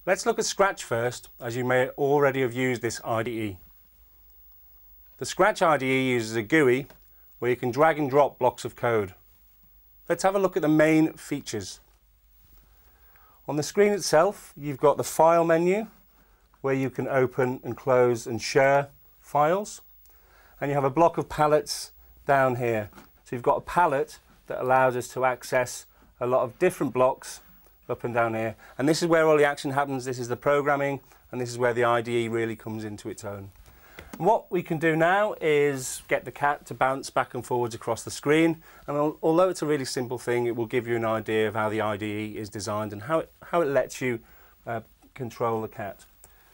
Let's look at Scratch first, as you may already have used this IDE. The Scratch IDE uses a GUI where you can drag and drop blocks of code. Let's have a look at the main features. On the screen itself, you've got the File menu, where you can open and close and share files. And you have a block of palettes down here. So you've got a palette that allows us to access a lot of different blocks up and down here. And this is where all the action happens. This is the programming, and this is where the IDE really comes into its own. And what we can do now is get the cat to bounce back and forwards across the screen. And although it's a really simple thing, it will give you an idea of how the IDE is designed and how it lets you control the cat.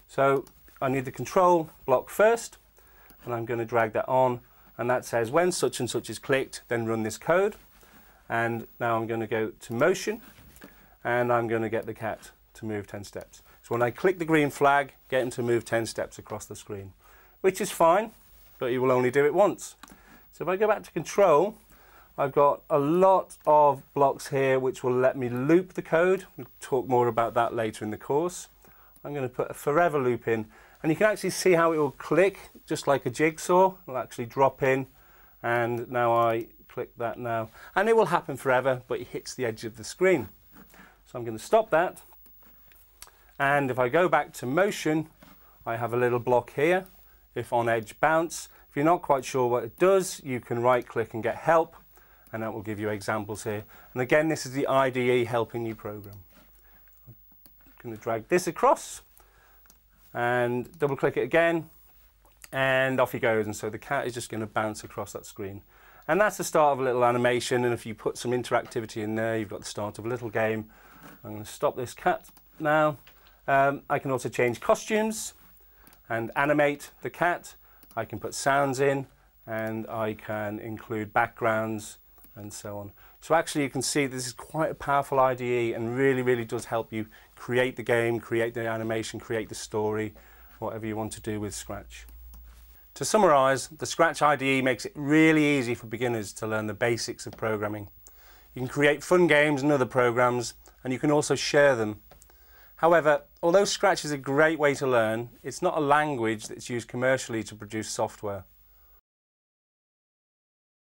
So I need the control block first, and I'm going to drag that on, and that says when such and such is clicked, then run this code. And now I'm going to go to motion, and I'm going to get the cat to move 10 steps. So when I click the green flag, get him to move 10 steps across the screen, which is fine, but you will only do it once. So if I go back to control, I've got a lot of blocks here which will let me loop the code. We'll talk more about that later in the course. I'm going to put a forever loop in, and you can actually see how it will click just like a jigsaw. It'll actually drop in, and now I click that now, and it will happen forever, but it hits the edge of the screen. So I'm going to stop that, and if I go back to motion, I have a little block here, if on edge bounce. If you're not quite sure what it does, you can right click and get help, and that will give you examples here. And again, this is the IDE helping you program. I'm going to drag this across and double click it again, and off he goes. And so the cat is just going to bounce across that screen. And that's the start of a little animation, and if you put some interactivity in there, you've got the start of a little game. I'm going to stop this cat now. I can also change costumes and animate the cat. I can put sounds in, and I can include backgrounds and so on. So actually you can see this is quite a powerful IDE, and really does help you create the game, create the animation, create the story, whatever you want to do with Scratch. To summarise, the Scratch IDE makes it really easy for beginners to learn the basics of programming. You can create fun games and other programs, and you can also share them. However, although Scratch is a great way to learn, it's not a language that's used commercially to produce software.